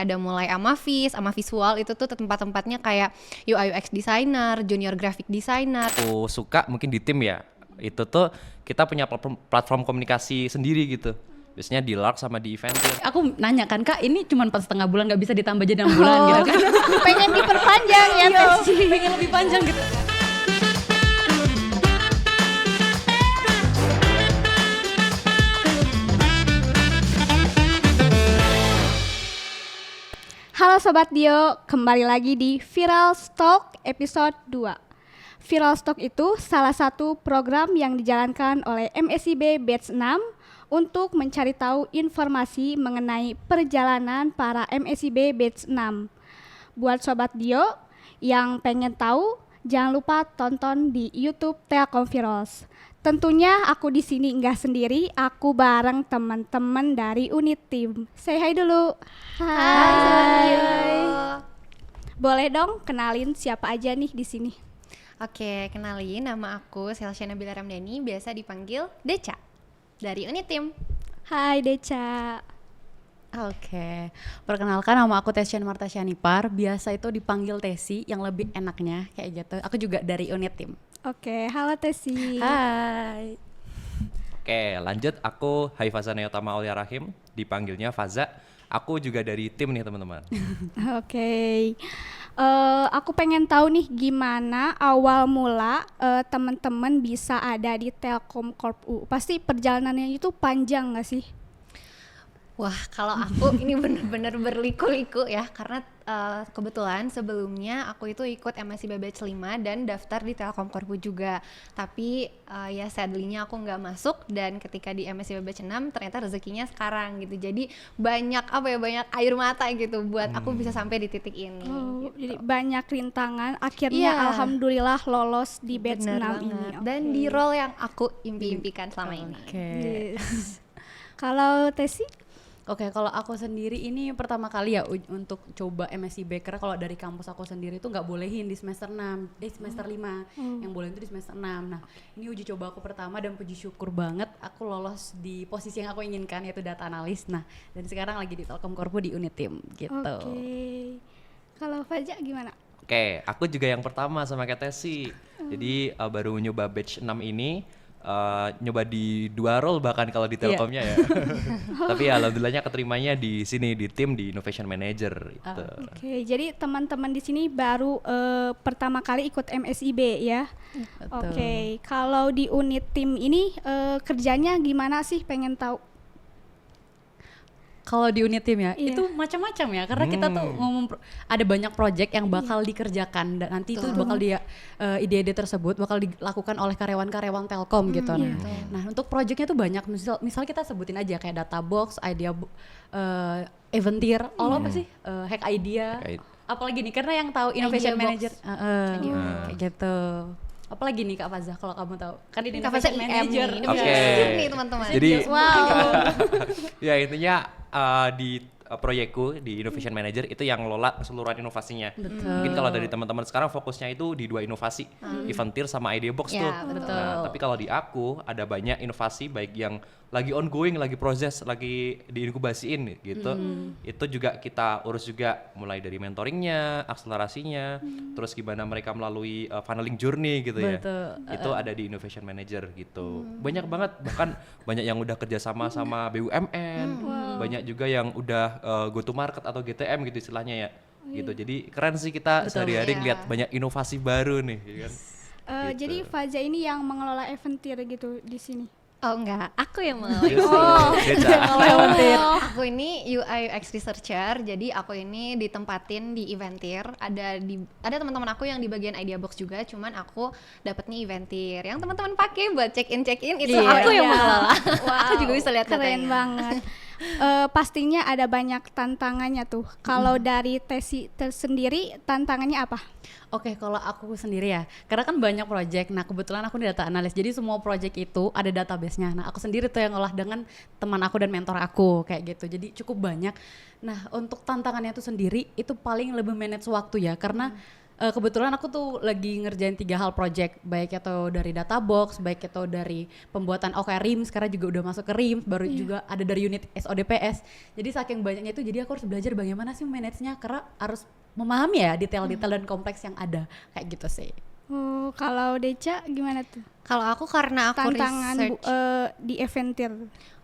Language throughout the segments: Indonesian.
ada mulai Amavis, Ama Visual, itu tuh tempat-tempatnya kayak UI UX designer, junior graphic designer. Aku suka mungkin di tim ya, itu tuh kita punya platform komunikasi sendiri gitu. Biasanya di Lark sama di Eventir. Aku nanya kan, Kak, ini cuma 4,5 bulan, nggak bisa ditambah jadi 6 bulan gitu kan? Pengen diperpanjang ya Tesi. Pengen lebih panjang gitu. Halo Sobat Dio, kembali lagi di Viral Stock episode 2. Viral Stock itu salah satu program yang dijalankan oleh MSIB Batch 6 untuk mencari tahu informasi mengenai perjalanan para MSIB Batch 6. Buat Sobat Dio yang pengen tahu, jangan lupa tonton di YouTube Telkom Virals. Tentunya aku di sini nggak sendiri, aku bareng teman-teman dari unit tim. Say hi dulu. Hai. Boleh dong kenalin siapa aja nih di sini? Oke, kenalin, nama aku Selsha Nabila Ramdhani, biasa dipanggil Deca dari unit tim. Hai Deca. Oke, perkenalkan nama aku Tesyan Marta Syanipar, biasa itu dipanggil Tesi yang lebih enaknya kayak gitu. Aku juga dari unit tim. Oke, halo Tesi. Hai. Oke, lanjut, aku Haifaza Neotama Aulia Rahim, dipanggilnya Faza. Aku juga dari tim nih teman-teman. Oke. Aku pengen tahu nih gimana awal mula teman-teman bisa ada di Telkom Corp U. Pasti perjalanannya itu panjang nggak sih? Wah, kalau aku ini bener-bener berliku-liku ya, karena kebetulan sebelumnya aku itu ikut MSIB Batch 5 dan daftar di Telkom Korpu juga. Tapi ya sadly-nya aku nggak masuk, dan ketika di MSIB Batch 6 ternyata rezekinya sekarang gitu. Jadi banyak air mata gitu buat aku bisa sampai di titik ini. Oh, gitu. jadi banyak rintangan. Akhirnya alhamdulillah lolos di Batch 6 ini. Dan di role yang aku impi-impikan selama ini. Oke. Yes. Kalau Tesi? Oke, kalau aku sendiri ini pertama kali ya untuk coba MSIB, karena kalau dari kampus aku sendiri tuh nggak bolehin di semester 5, yang bolehin itu di semester 6. Nah, ini uji coba aku pertama dan puji syukur banget aku lolos di posisi yang aku inginkan, yaitu data analis. Nah, dan sekarang lagi di Telkom Korpu di unit tim gitu. Oke. Kalau Faja gimana? Oke, aku juga yang pertama sama kayak Tesi. Jadi baru nyoba batch 6 ini, nyoba di 2 role bahkan kalau di Telkomnya ya. Tapi alhamdulillahnya keterimanya di sini di tim di Innovation Manager gitu. Oke, jadi teman-teman di sini baru pertama kali ikut MSIB ya. Oke, kalau di unit tim ini kerjanya gimana sih? Pengen tahu. Kalau di unit tim ya, Iya. itu macam-macam ya, karena kita tuh ada banyak project yang bakal dikerjakan, dan nanti itu bakal ide-ide tersebut bakal dilakukan oleh karyawan-karyawan Telkom gitu. Nah, untuk projectnya tuh banyak, misal kita sebutin aja kayak Databox, Eventir, apa sih, Hack Idea, apalagi nih, karena yang tahu Innovation Manager, kayak gitu. Apalagi nih Kak Fazah, kalau kamu tahu, kan ini Innovation Manager. Nih teman-teman. Jadi Wow. ya intinya di proyekku di Innovation Manager itu yang ngelola keseluruhan inovasinya. Mungkin kalau dari teman-teman sekarang fokusnya itu di 2 inovasi, Eventir sama Ideabox tuh. Nah, tapi kalau di aku ada banyak inovasi baik yang lagi ongoing, lagi proses, lagi diinkubasiin gitu. Itu juga kita urus juga, mulai dari mentoringnya, akselerasinya, terus gimana mereka melalui funneling journey gitu ya. Itu ada di Innovation Manager gitu. Banyak banget, bahkan banyak yang udah kerjasama sama BUMN, banyak juga yang udah go to market atau GTM gitu istilahnya ya. Gitu. Jadi keren sih kita sehari-hari ngeliat banyak inovasi baru nih, ya kan? Gitu. Jadi Faja ini yang mengelola Eventir gitu di sini. Oh enggak, aku yang mengalami. Aku ini UI UX researcher, jadi aku ini ditempatin di Eventir. Ada teman-teman aku yang di bagian Ideabox juga, cuman aku dapetnya Eventir. Yang teman-teman pakai buat check in itu aku yang mengelola. Aku juga bisa lihat Keren datanya. banget. Pastinya ada banyak tantangannya tuh. Kalau dari Tesi tersendiri tantangannya apa? Oke, kalau aku sendiri ya, karena kan banyak project. Nah, kebetulan aku data analis, jadi semua project itu ada database-nya. Nah, aku sendiri tuh yang ngolah dengan teman aku dan mentor aku kayak gitu. Jadi cukup banyak. Nah, untuk tantangannya itu sendiri itu paling lebih manage waktu ya, karena kebetulan aku tuh lagi ngerjain 3 hal project, baik itu dari Databox, baik itu dari pembuatan OKR RIMS, sekarang juga udah masuk ke RIMS, baru juga ada dari unit SODPS. Jadi saking banyaknya itu, jadi aku harus belajar bagaimana sih manage-nya, karena harus memahami ya detail-detail dan kompleks yang ada, kayak gitu sih. Oh, kalau Deca gimana tuh? Kalau aku karena aku Tantangan research di Eventir.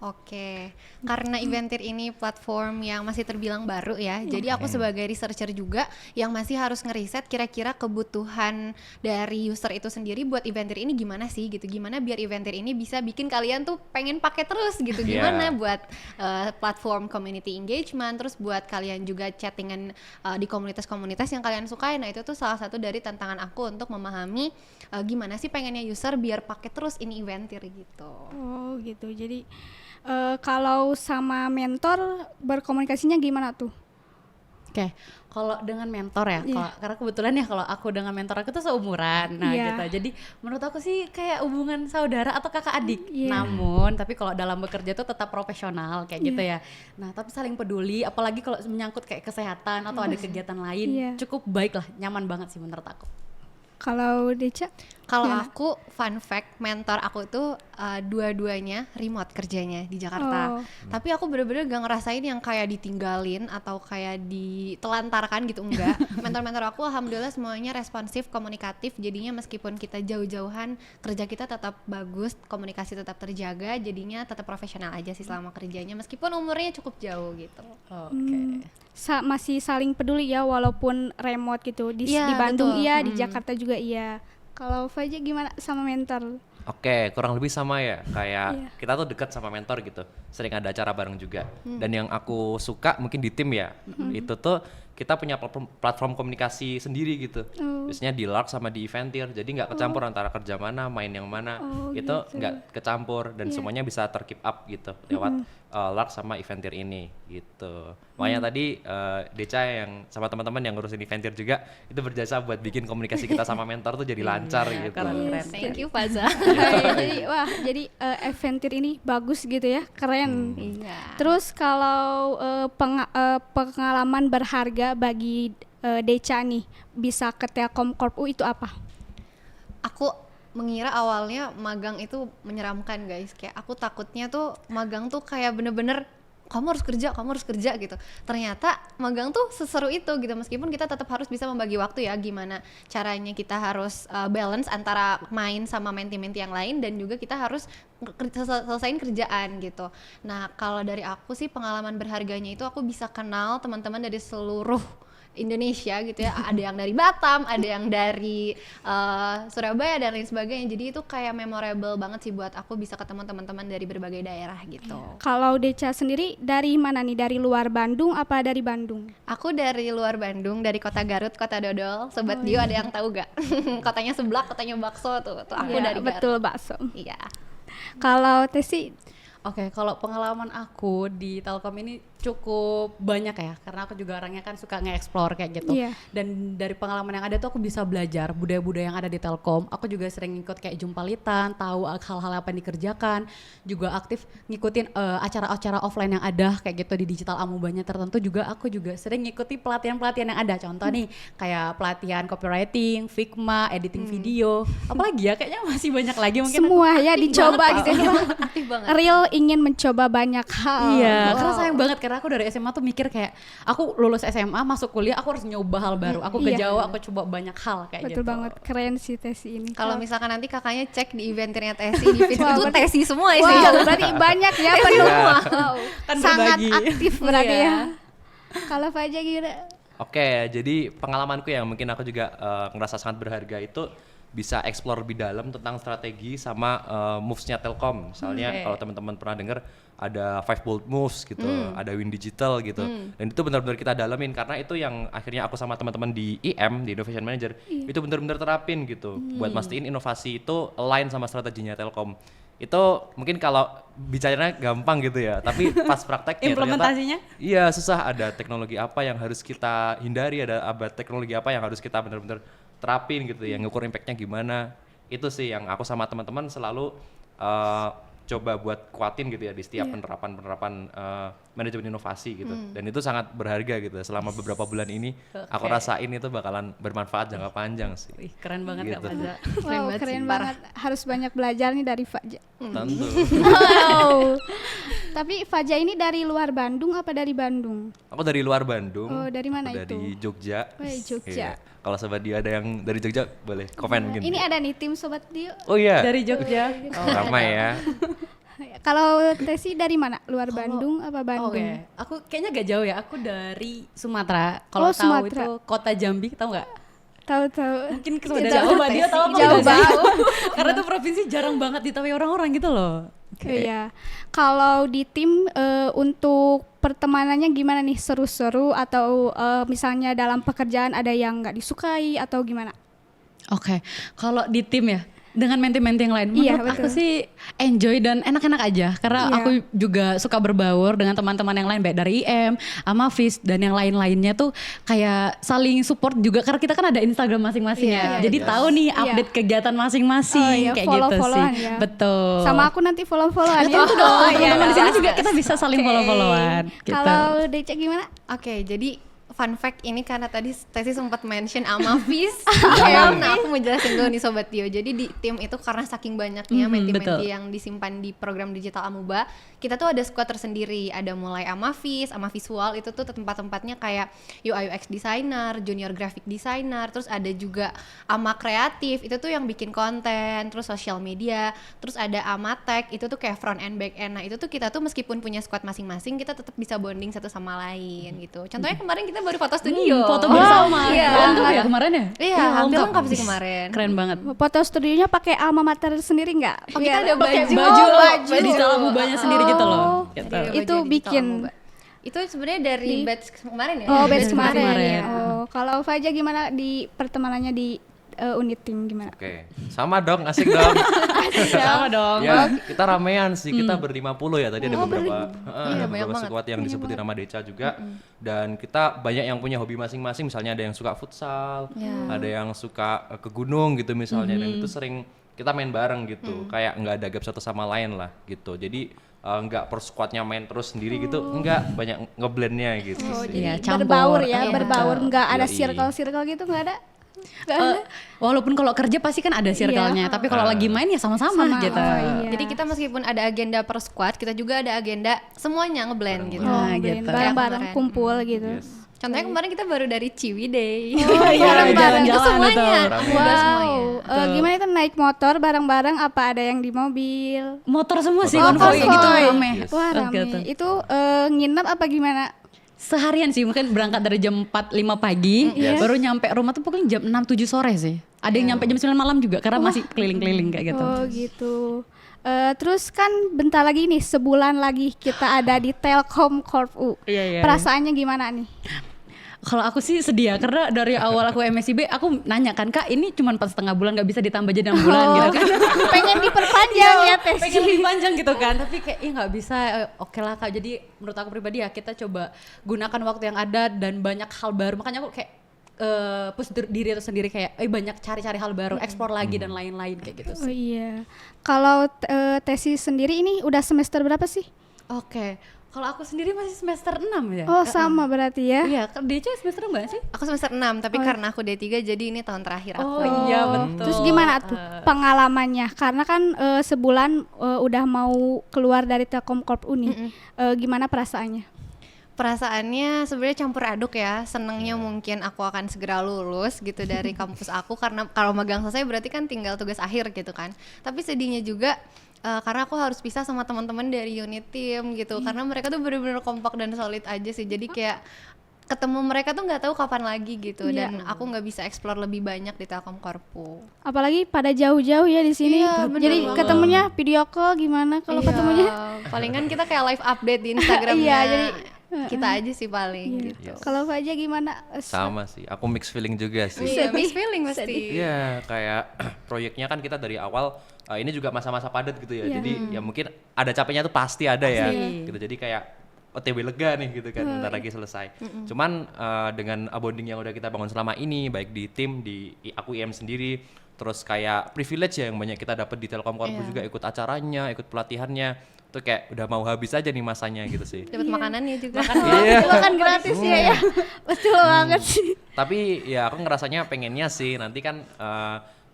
Oke, karena Eventir ini platform yang masih terbilang baru ya, jadi aku sebagai researcher juga yang masih harus ngeriset kira-kira kebutuhan dari user itu sendiri buat Eventir ini gimana sih gitu, gimana biar Eventir ini bisa bikin kalian tuh pengen pakai terus gitu, gimana buat platform community engagement, terus buat kalian juga chattingan di komunitas-komunitas yang kalian sukai. Nah itu tuh salah satu dari tantangan aku untuk memahami gimana sih pengennya user biar pakai terus ini Eventir gitu. Oh gitu, jadi kalau sama mentor berkomunikasinya gimana tuh? Oke, kalau dengan mentor ya, karena kebetulan ya kalau aku dengan mentor aku tuh seumuran, nah gitu. Jadi menurut aku sih kayak hubungan saudara atau kakak adik. Namun, tapi kalau dalam bekerja tuh tetap profesional kayak gitu ya. Nah, tapi saling peduli, apalagi kalau menyangkut kayak kesehatan atau ada kegiatan lain, cukup baik lah, nyaman banget sih menurut aku. Kalau Deca? Kalau aku, fun fact, mentor aku itu dua-duanya remote kerjanya di Jakarta. Tapi aku bener-bener gak ngerasain yang kayak ditinggalin atau kayak ditelantarkan gitu, enggak. Mentor-mentor aku alhamdulillah semuanya responsif, komunikatif. Jadinya meskipun kita jauh-jauhan, kerja kita tetap bagus, komunikasi tetap terjaga. Jadinya tetap profesional aja sih selama kerjanya, meskipun umurnya cukup jauh gitu. Oke. Masih saling peduli ya walaupun remote gitu. Di Bandung iya, di Jakarta juga iya. Kalau Faja gimana sama mentor? Oke, kurang lebih sama ya, kayak kita tuh dekat sama mentor gitu, sering ada acara bareng juga. Dan yang aku suka mungkin di tim ya, itu tuh kita punya platform komunikasi sendiri gitu. Biasanya di Lark sama di Eventir, jadi nggak kecampur antara kerja mana, main yang mana, itu nggak kecampur dan semuanya bisa terkeep up gitu lewat Lark sama Eventir ini gitu. Makanya tadi Deca yang sama teman-teman yang ngurusin Eventir juga itu berjasa buat bikin komunikasi kita sama mentor tuh jadi lancar gitu. Thank you Faza. Jadi Eventir ini bagus gitu ya, keren. Terus kalau pengalaman berharga bagi Deca nih bisa ke Telkom Corp itu apa? Aku mengira awalnya magang itu menyeramkan guys, kayak aku takutnya tuh magang tuh kayak bener-bener kamu harus kerja gitu. Ternyata magang tuh seseru itu gitu, meskipun kita tetap harus bisa membagi waktu ya, gimana caranya kita harus balance antara main sama menti-menti yang lain, dan juga kita harus selesaiin kerjaan gitu. Nah kalau dari aku sih pengalaman berharganya itu aku bisa kenal teman-teman dari seluruh Indonesia gitu ya, ada yang dari Batam, ada yang dari Surabaya dan lain sebagainya. Jadi itu kayak memorable banget sih buat aku bisa ketemu teman-teman dari berbagai daerah gitu. Kalau Deca sendiri dari mana nih? Dari luar Bandung apa dari Bandung? Aku dari luar Bandung, dari kota Garut, kota Dodol. Sobat Dio ada yang tahu gak? Kotanya seblak, kotanya bakso tuh aku dari Garut. Betul, bakso. Iya. Kalau Tesi? Oke, kalau pengalaman aku di Telkom ini cukup banyak ya, karena aku juga orangnya kan suka nge-explore kayak gitu. Dan dari pengalaman yang ada tuh aku bisa belajar budaya-budaya yang ada di Telkom. Aku juga sering ngikut kayak jumpalitan, tahu hal-hal apa yang dikerjakan, juga aktif ngikutin acara-acara offline yang ada kayak gitu di digital amubanya tertentu. Juga aku juga sering ngikuti pelatihan-pelatihan yang ada. Contoh nih kayak pelatihan copywriting, Figma, editing video, apalagi ya kayaknya masih banyak lagi mungkin. Semua ya dicoba gitu. Aktif banget. Real ingin mencoba banyak hal. Iya, karena sayang banget karena aku dari SMA tuh mikir kayak aku lulus SMA masuk kuliah aku harus nyoba hal baru. Aku ke Jawa aku coba banyak hal kayak betul gitu. banget, keren sih Tesi ini. Kalau misalkan nanti kakaknya cek di Eventirnya Tesi, di feed itu Tesi semua Wow, isinya. berarti banyak ya penuh. Kan Sangat berbagi. aktif berarti ya. Kalau Faja gimana? Oke, jadi pengalamanku yang mungkin aku juga ngerasa sangat berharga itu bisa explore lebih dalam tentang strategi sama moves-nya Telkom. Misalnya kalau teman-teman pernah dengar ada 5 bold moves gitu, ada Win Digital gitu. Dan itu benar-benar kita dalamin karena itu yang akhirnya aku sama teman-teman di IM, di Innovation Manager, itu benar-benar terapin gitu buat mastiin inovasi itu align sama strateginya Telkom. Itu mungkin kalau bicaranya gampang gitu ya, tapi pas prakteknya implementasinya ternyata iya susah. Ada teknologi apa yang harus kita hindari, ada teknologi apa yang harus kita benar-benar terapin gitu, yang ngukur impactnya gimana. Itu sih yang aku sama teman-teman selalu coba buat kuatin gitu ya di setiap penerapan manajemen inovasi gitu. Dan itu sangat berharga gitu. Selama beberapa bulan ini aku rasain itu bakalan bermanfaat jangka panjang sih. Wih, keren banget Kak Gitu. Faza. Wow, banget keren sih, banget. Harus banyak belajar nih dari Faja. Tentu. Wow. Tapi Faja ini dari luar Bandung apa dari Bandung? Aku dari luar Bandung. Oh, dari mana aku itu? Dari Jogja. Wih, Jogja. Iya. Kalau Sobat Dio ada yang dari Jogja boleh komen mungkin. Ini ada nih tim Sobat Dio. Oh iya. Dari Jogja. Ramai ya. Kalau Tesi dari mana? Luar Bandung apa Bandung? Oke, aku kayaknya gak jauh ya. Aku dari Sumatera. Kalau Oh, tahu Sumatera. itu kota Jambi, tahu nggak? Tahu-tahu. Mungkin Jauh, Sobat Dio tahu apa jauh enggak sih? banget. Karena itu provinsi jarang banget ditahui orang-orang gitu loh. Iya. Kalau di tim untuk pertemanannya gimana nih? Seru-seru atau misalnya dalam pekerjaan ada yang nggak disukai atau gimana? Oke, kalau di tim ya dengan menti-menti yang lain, Iya, menurut aku betul. sih enjoy dan enak-enak aja karena Iya. aku juga suka berbaur dengan teman-teman yang lain baik dari IM, Amafis dan yang lain-lainnya tuh kayak saling support juga karena kita kan ada Instagram masing-masing Iya, ya. Jadi yes. tahu nih Iya. update kegiatan masing-masing Oh, iya, kayak gitu sih. follow-followan ya. Betul. Sama aku nanti follow-followan ya. Itu dong, Oh, iya, teman-teman di sini iya. juga kita bisa saling Oke. follow-followan gitu. Kalau Deca gimana? Oke, jadi fun fact ini karena tadi Tesi sempat mention Amafis. Nah, aku mau jelasin dulu nih Sobat Tio. Jadi di tim itu karena saking banyaknya menti-menti betul. yang disimpan di program digital Amuba, kita tuh ada squad tersendiri. Ada mulai Amafis, Amavisual itu tuh tempat-tempatnya kayak UI UX designer, junior graphic designer, terus ada juga Ama kreatif, itu tuh yang bikin konten, terus social media, terus ada Amatek, itu tuh kayak front end back end. Nah, itu tuh kita tuh meskipun punya squad masing-masing, kita tetap bisa bonding satu sama lain gitu. Contohnya kemarin kita baru foto studio. Foto bersama. Iya. Lengkap ya kemarin ya? Iya, hampir lengkap sih kemarin. Keren banget. Foto studionya pakai alma mater sendiri nggak? Oh, kita ada Pakai baju. Baju, baju. di dalam mubahnya sendiri gitu loh. Oh. Gitu. Jadi Itu baju digital bikin. Amuba. Itu sebenarnya dari batch kemarin ya. Oh, Dari batch kemarin. kemarin. Ya. Oh, kalau Faja gimana di pertemanannya di unit tim gimana? Oke, sama dong, asik dong. Sama dong. Ya, kita ramean sih, kita ber-50 ya tadi ada Oh, beberapa iya, ada banyak beberapa banget. squad yang disebutin nama Deca juga. Dan kita banyak yang punya hobi masing-masing, misalnya ada yang suka futsal, ada yang suka ke gunung gitu misalnya, dan itu sering kita main bareng gitu, kayak nggak ada gap satu sama lain lah gitu. Jadi nggak per squadnya main terus sendiri gitu, enggak, banyak ngeblendnya gitu sih. Iya, campur. Berbaur ya, Iya. berbaur nggak ada Yoi. circle-circle gitu nggak ada? Nggak ada. Walaupun kalau kerja pasti kan ada circle-nya, tapi kalau lagi main ya sama-sama Sama, gitu. oh iya. Jadi kita meskipun ada agenda per squad, kita juga ada agenda semuanya ngeblend gitu. Oh, Nah, blend gitu. bareng-bareng Kayak kumpul gitu. Yes. Contohnya kemarin kita baru dari Ciwidey. Oh, Iya, bareng-bareng. Itu jalan-jalan semuanya. Rame. Udah semuanya. Wow, gimana itu naik motor bareng-bareng apa ada yang di mobil? Motor semua sih, Oh, konvoy konvoy. gitu rame. Yes. Wah, Oh, rame. gitu. Itu nginep apa gimana? Seharian sih, mungkin berangkat dari jam 4-5 pagi, Yes. baru nyampe rumah tuh pokoknya jam 6-7 sore sih. Ada yang nyampe jam 9 malam juga karena masih keliling-keliling kayak gitu. Oh gitu. Terus kan bentar lagi nih, sebulan lagi kita ada di Telkom Corp U. Iya, iya. Perasaannya gimana nih? Kalau aku sih sedia karena dari awal aku MSIB aku nanya kan, Kak ini cuma 4,5 bulan nggak bisa ditambah jadi 6 bulan gitu kan. Pengen diperpanjang ya Teh. Pengen lebih panjang gitu kan, tapi kayak nggak bisa. Oke lah Kak, jadi menurut aku pribadi ya kita coba gunakan waktu yang ada dan banyak hal baru, makanya aku kayak push diri itu sendiri kayak banyak cari-cari hal baru, explore lagi dan lain-lain kayak gitu Oh sih. iya. Kalau Tesi sendiri ini udah semester berapa sih? Oke, kalau aku sendiri masih semester 6 ya. Oh sama berarti ya. Iya, DC semester enggak sih? Aku semester 6, tapi karena aku D3 jadi ini tahun terakhir aku. Oh, iya betul. Terus gimana tuh pengalamannya? Karena kan sebulan udah mau keluar dari Telkom Corp Uni. Gimana perasaannya? Perasaannya sebenarnya campur aduk ya. Senengnya mungkin aku akan segera lulus gitu dari kampus aku, karena kalau magang selesai berarti kan tinggal tugas akhir gitu kan. Tapi sedihnya juga karena aku harus pisah sama teman-teman dari unit tim gitu, karena mereka tuh bener-bener kompak dan solid aja sih. Jadi kayak ketemu mereka tuh nggak tahu kapan lagi gitu, dan aku nggak bisa explore lebih banyak di Telkom Korpu. Apalagi pada jauh-jauh ya di sini. Iya, bener Jadi banget. ketemunya video call gimana kalau Iya, ketemunya? palingan kita kayak live update di Instagramnya. Iya, jadi kita aja sih paling gitu. Yes. Kalau Faja gimana? Sama sih, aku mix feeling juga sih. Iya, mixed feeling pasti. Iya, kayak proyeknya kan kita dari awal ini juga masa-masa padat gitu ya. Iya. Jadi ya mungkin ada capeknya tuh pasti ada ya. Gitu. Jadi kayak OTW lega nih gitu kan, bentar lagi selesai. Cuman dengan bonding yang udah kita bangun selama ini, baik di tim, di aku IM sendiri, terus kayak privilege ya yang banyak kita dapat di Telkom Korpu juga, ikut acaranya, ikut pelatihannya. Itu kayak udah mau habis aja nih masanya gitu sih. Dapat makanannya juga. Iya. Makan gratis ya. Betul banget sih. Tapi ya aku ngerasanya pengennya sih nanti kan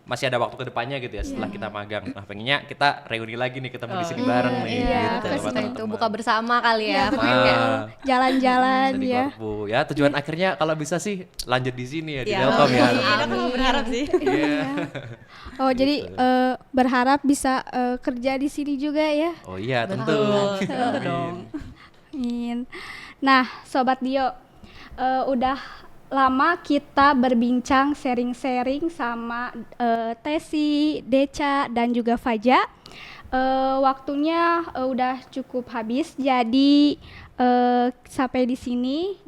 masih ada waktu ke depannya gitu ya setelah kita magang. Nah, pengennya kita reuni lagi nih, ketemu di sini bareng nih Iya, gitu. terus sama itu teman-teman. buka bersama kali ya. Iya, Pokoknya kayak Jalan-jalan Di ya. Korpu. Ya tujuan akhirnya kalau bisa sih lanjut di sini ya di Iya. Telkom ya. Aku berharap sih. Iya. Oh, jadi berharap bisa kerja di sini juga ya. Oh iya tentu. Tentu dong. Amin. Nah, Sobat Dio, udah lama kita berbincang sharing-sharing sama Tesi, Deca, dan juga Faja. Waktunya udah cukup habis, jadi sampai di sini.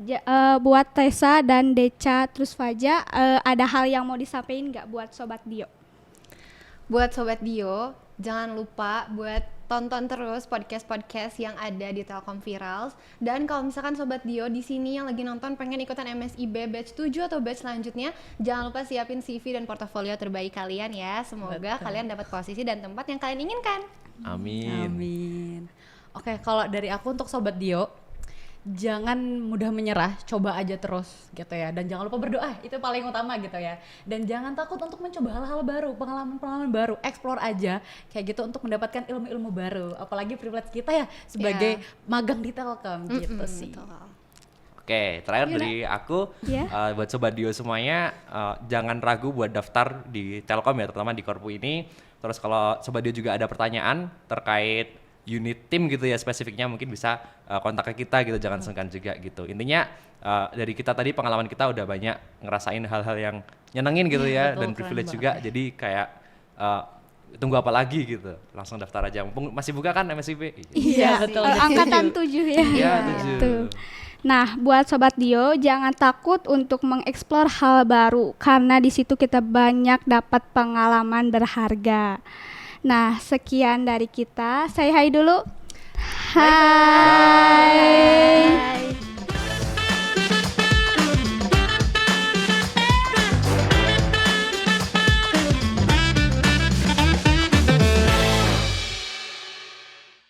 Buat Tessa dan Deca terus Faja, ada hal yang mau disampaikan nggak buat Sobat Dio? buat Sobat Dio, jangan lupa buat tonton terus podcast-podcast yang ada di Telkom Virals. Dan kalau misalkan Sobat Dio di sini yang lagi nonton pengen ikutan MSIB batch 7 atau batch selanjutnya, jangan lupa siapin CV dan portofolio terbaik kalian ya. Semoga kalian dapat posisi dan tempat yang kalian inginkan. Amin. Amin. Oke, kalau dari aku untuk Sobat Dio, jangan mudah menyerah, coba aja terus gitu ya. Dan jangan lupa berdoa, itu paling utama gitu ya. Dan jangan takut untuk mencoba hal-hal baru, pengalaman-pengalaman baru, explore aja kayak gitu untuk mendapatkan ilmu-ilmu baru. Apalagi privilege kita ya sebagai magang di Telkom gitu sih. Betul. Oke, terakhir dari aku buat Sobat Dio semuanya, jangan ragu buat daftar di Telkom ya, terutama di Korpu ini. Terus kalau Sobat Dio juga ada pertanyaan terkait unit tim gitu ya spesifiknya, mungkin bisa kontak ke kita gitu, jangan sungkan juga gitu. Intinya dari kita tadi pengalaman kita udah banyak ngerasain hal-hal yang nyenengin gitu ya, betul, dan keren privilege banget juga. Jadi kayak tunggu apa lagi gitu, langsung daftar aja. Mumpung masih buka kan MSIB. Iya, betul. Angkatan 7 ya. Iya, Tuh. Nah, buat Sobat Dio, jangan takut untuk mengeksplor hal baru karena di situ kita banyak dapat pengalaman berharga. Nah, sekian dari kita. Say hi dulu. Hai.